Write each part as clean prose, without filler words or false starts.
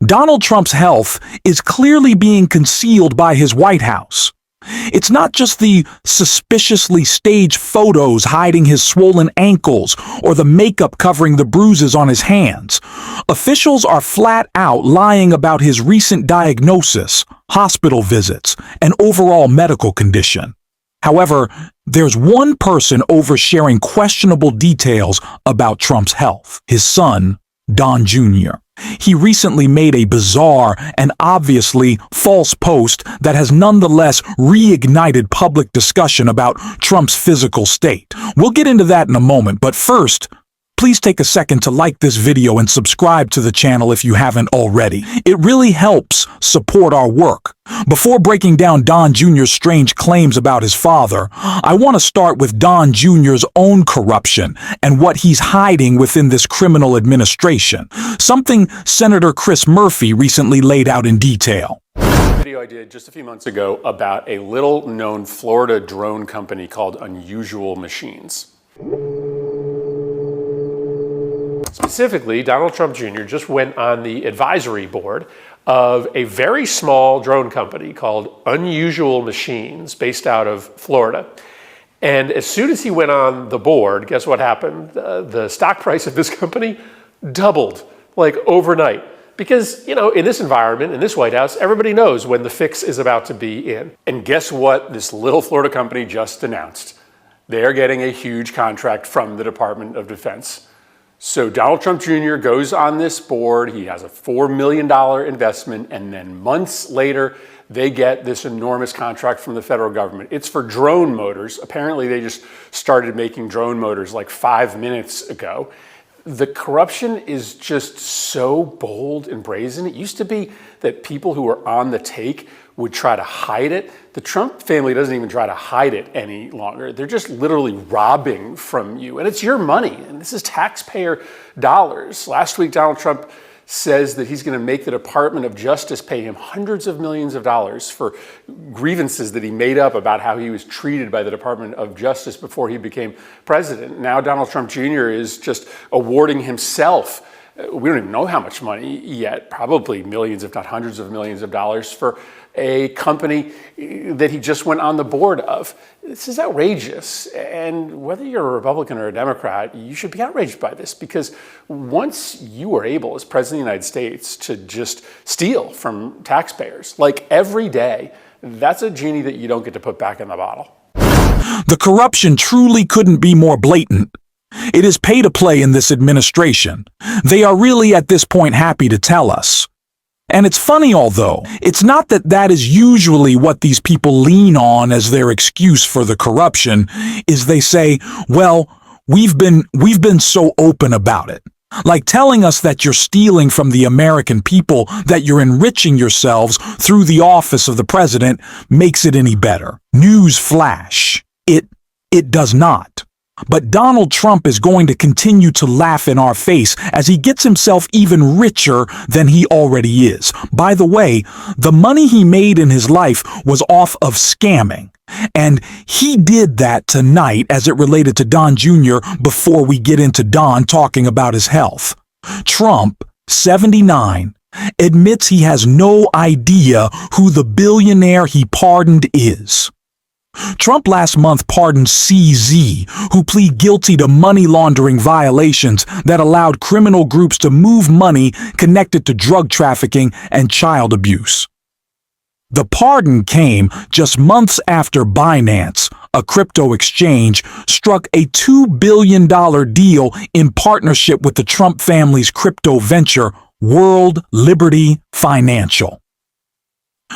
Donald Trump's health is clearly being concealed by his White House. It's not just the suspiciously staged photos hiding his swollen ankles or the makeup covering the bruises on his hands. Officials are flat out lying about his recent diagnosis, hospital visits, and overall medical condition. However, there's one person oversharing questionable details about Trump's health: his son, Don Jr. He recently made a bizarre and obviously false post that has nonetheless reignited public discussion about Trump's physical state. We'll get into that in a moment, but first, please take a second to like this video and subscribe to the channel if you haven't already. It really helps support our work. Before breaking down Don Jr.'s strange claims about his father, I want to start with Don Jr.'s own corruption and what he's hiding within this criminal administration, something Senator Chris Murphy recently laid out in detail. Video I did just a few months ago about a little-known Florida drone company called Unusual Machines. Specifically, Donald Trump Jr. just went on the advisory board of a very small drone company called Unusual Machines based out of Florida. And as soon as he went on the board, guess what happened? The stock price of this company doubled, like overnight. Because, you know, in this environment, in this White House, everybody knows when the fix is about to be in. And guess what this little Florida company just announced? They're getting a huge contract from the Department of Defense. So Donald Trump Jr. goes on this board, he has a $4 million investment, and then months later, they get this enormous contract from the federal government. It's for drone motors. Apparently, they just started making drone motors like 5 minutes ago. The corruption is just so bold and brazen. It used to be that people who were on the take would try to hide it. The Trump family doesn't even try to hide it any longer. They're just literally robbing from you. And it's your money, and this is taxpayer dollars. Last week, Donald Trump says that he's going to make the Department of Justice pay him hundreds of millions of dollars for grievances that he made up about how he was treated by the Department of Justice before he became president. Now Donald Trump Jr. is just awarding himself, we don't even know how much money yet, probably millions, if not hundreds of millions of dollars for a company that he just went on the board of. This is outrageous. And whether you're a Republican or a Democrat, you should be outraged by this, because once you are able, as President of the United States, to just steal from taxpayers, like every day, that's a genie that you don't get to put back in the bottle. The corruption truly couldn't be more blatant. It is pay to play in this administration. They are really at this point happy to tell us. And it's funny, although, it's not that that is usually what these people lean on as their excuse for the corruption, is they say, well, we've been so open about it. Like telling us that you're stealing from the American people, that you're enriching yourselves through the office of the president makes it any better. News flash. It does not. But Donald Trump is going to continue to laugh in our face as he gets himself even richer than he already is. By the way, the money he made in his life was off of scamming. And he did that tonight as it related to Don Jr. before we get into Don talking about his health. Trump, 79, admits he has no idea who the billionaire he pardoned is. Trump last month pardoned CZ, who plead guilty to money laundering violations that allowed criminal groups to move money connected to drug trafficking and child abuse. The pardon came just months after Binance, a crypto exchange, struck a $2 billion deal in partnership with the Trump family's crypto venture, World Liberty Financial.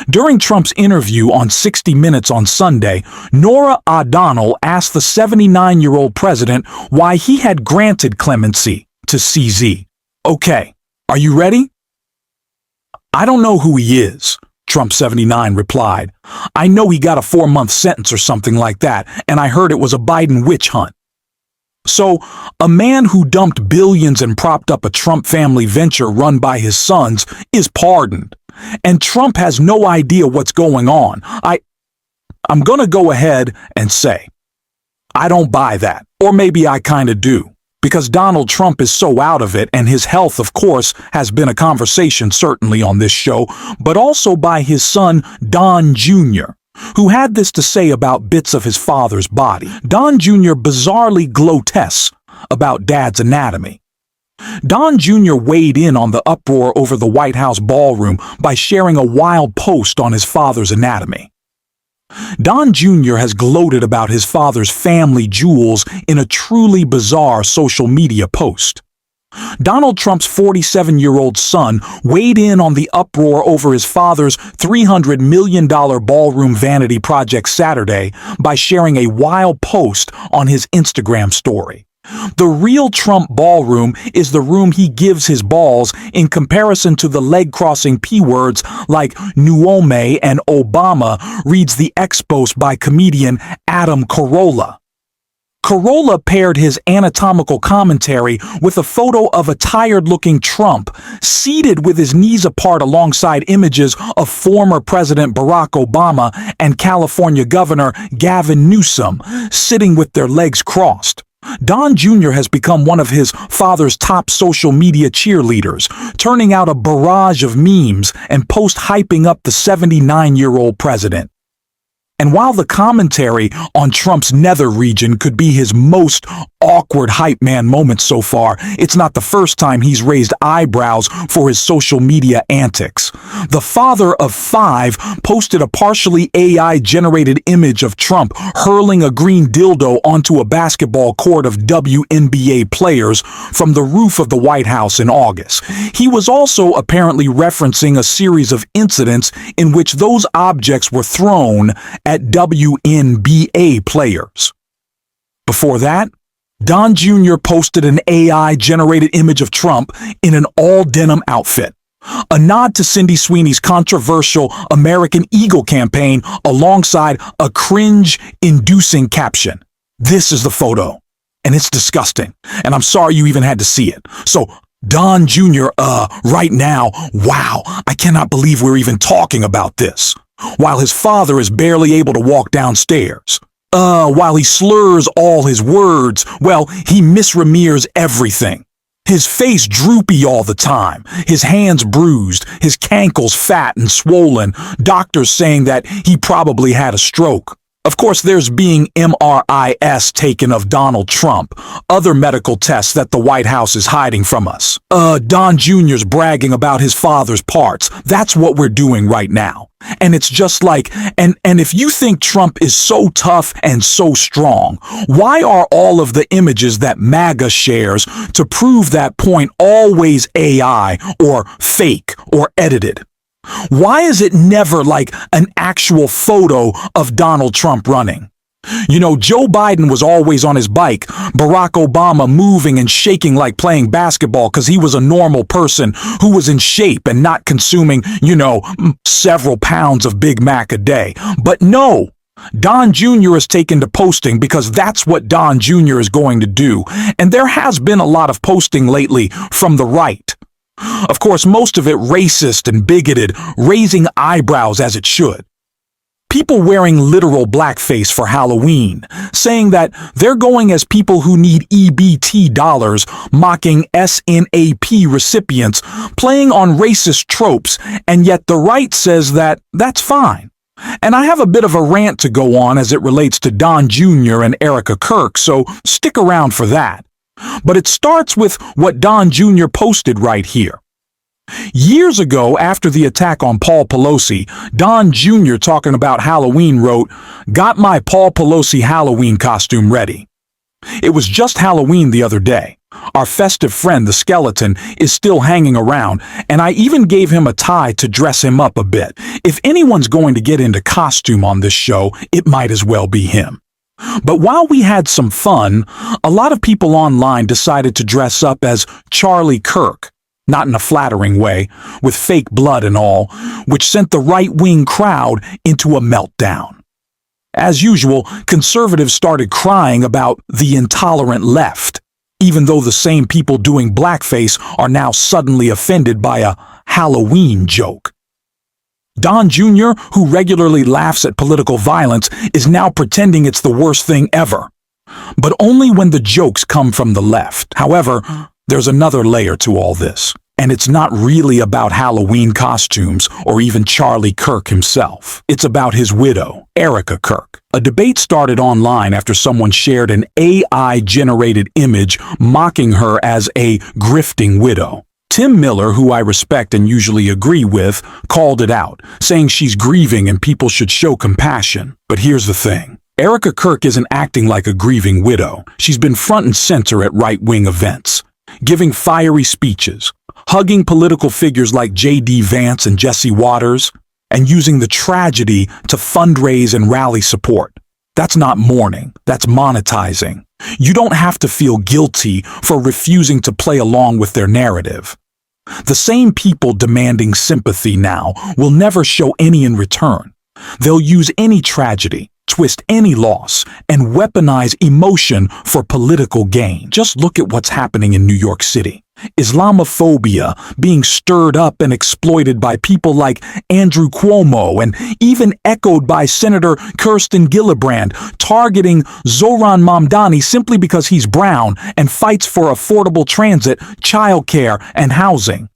During Trump's interview on 60 Minutes on Sunday, Norah O'Donnell asked the 79-year-old president why he had granted clemency to CZ. Okay, are you ready? I don't know who he is, Trump 79 replied. I know he got a 4-month sentence or something like that, and I heard it was a Biden witch hunt. So, a man who dumped billions and propped up a Trump family venture run by his sons is pardoned. And Trump has no idea what's going on. I'm gonna go ahead and say, I don't buy that. Or maybe I kinda do. because Donald Trump is so out of it, and his health, of course, has been a conversation certainly on this show, but also by his son, Don Jr., who had this to say about bits of his father's body. Don Jr. bizarrely gloates about Dad's anatomy. Don Jr. weighed in on the uproar over the White House ballroom by sharing a wild post on his father's anatomy. Don Jr. has gloated about his father's family jewels in a truly bizarre social media post. Donald Trump's 47-year-old son weighed in on the uproar over his father's $300 million ballroom vanity project Saturday by sharing a wild post on his Instagram story. The real Trump ballroom is the room he gives his balls, in comparison to the leg-crossing P-words like Nuome and Obama, reads the ex-post by comedian Adam Carolla. Carolla paired his anatomical commentary with a photo of a tired-looking Trump seated with his knees apart alongside images of former President Barack Obama and California Governor Gavin Newsom sitting with their legs crossed. Don Jr. has become one of his father's top social media cheerleaders, turning out a barrage of memes and posts hyping up the 79-year-old president. And while the commentary on Trump's nether region could be his most awkward hype man moment so far, it's not the first time he's raised eyebrows for his social media antics. The father of 5 posted a partially AI-generated image of Trump hurling a green dildo onto a basketball court of WNBA players from the roof of the White House in August. He was also apparently referencing a series of incidents in which those objects were thrown at WNBA players. Before that, Don Jr. posted an AI-generated image of Trump in an all-denim outfit, a nod to Cindy Sweeney's controversial American Eagle campaign alongside a cringe-inducing caption. This is the photo, and it's disgusting, and I'm sorry you even had to see it. So, Don Jr., right now, wow, I cannot believe we're even talking about this. While his father is barely able to walk downstairs. While he slurs all his words, well, he misremires everything. His face droopy all the time, his hands bruised, his cankles fat and swollen, doctors saying that he probably had a stroke. Of course, there's being MRIs taken of Donald Trump, other medical tests that the White House is hiding from us. Don Jr.'s bragging about his father's parts. That's what we're doing right now. And it's just like, and if you think Trump is so tough and so strong, why are all of the images that MAGA shares to prove that point always AI or fake or edited? Why is it never like an actual photo of Donald Trump running? You know, Joe Biden was always on his bike, Barack Obama moving and shaking like playing basketball because he was a normal person who was in shape and not consuming, several pounds of Big Mac a day. But no, Don Jr. is taken to posting because that's what Don Jr. is going to do. And there has been a lot of posting lately from the right. Of course, most of it racist and bigoted, raising eyebrows as it should. People wearing literal blackface for Halloween, saying that they're going as people who need EBT dollars, mocking SNAP recipients, playing on racist tropes, and yet the right says that that's fine. And I have a bit of a rant to go on as it relates to Don Jr. and Erica Kirk, so stick around for that. But it starts with what Don Jr. posted right here. Years ago, after the attack on Paul Pelosi, Don Jr. talking about Halloween wrote, "Got my Paul Pelosi Halloween costume ready." It was just Halloween the other day. Our festive friend, the skeleton, is still hanging around, and I even gave him a tie to dress him up a bit. If anyone's going to get into costume on this show, it might as well be him. But while we had some fun, a lot of people online decided to dress up as Charlie Kirk, not in a flattering way, with fake blood and all, which sent the right-wing crowd into a meltdown. As usual, conservatives started crying about the intolerant left, even though the same people doing blackface are now suddenly offended by a Halloween joke. Don Jr., who regularly laughs at political violence, is now pretending it's the worst thing ever. but only when the jokes come from the left. However, there's another layer to all this, and it's not really about Halloween costumes or even Charlie Kirk himself. It's about his widow, Erica Kirk. A debate started online after someone shared an AI-generated image mocking her as a grifting widow. Tim Miller, who I respect and usually agree with, called it out, saying she's grieving and people should show compassion. But here's the thing. Erica Kirk isn't acting like a grieving widow. She's been front and center at right-wing events, giving fiery speeches, hugging political figures like J.D. Vance and Jesse Waters, and using the tragedy to fundraise and rally support. That's not mourning, that's monetizing. You don't have to feel guilty for refusing to play along with their narrative. The same people demanding sympathy now will never show any in return. They'll use any tragedy, twist any loss, and weaponize emotion for political gain. Just look at what's happening in New York City. Islamophobia being stirred up and exploited by people like Andrew Cuomo, and even echoed by Senator Kirsten Gillibrand, targeting Zohran Mamdani simply because he's brown and fights for affordable transit, childcare, and housing.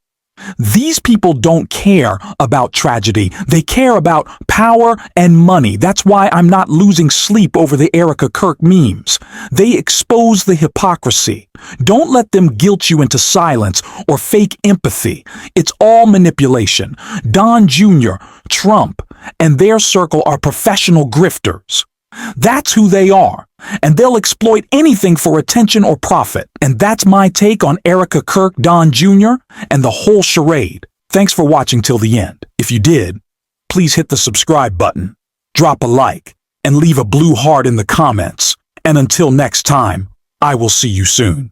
These people don't care about tragedy. They care about power and money. That's why I'm not losing sleep over the Erica Kirk memes. They expose the hypocrisy. Don't let them guilt you into silence or fake empathy. It's all manipulation. Don Jr., Trump, and their circle are professional grifters. That's who they are, and they'll exploit anything for attention or profit. And that's my take on Erica Kirk, Don Jr., and the whole charade. Thanks for watching till the end. If you did, please hit the subscribe button, drop a like, and leave a blue heart in the comments. And until next time, I will see you soon.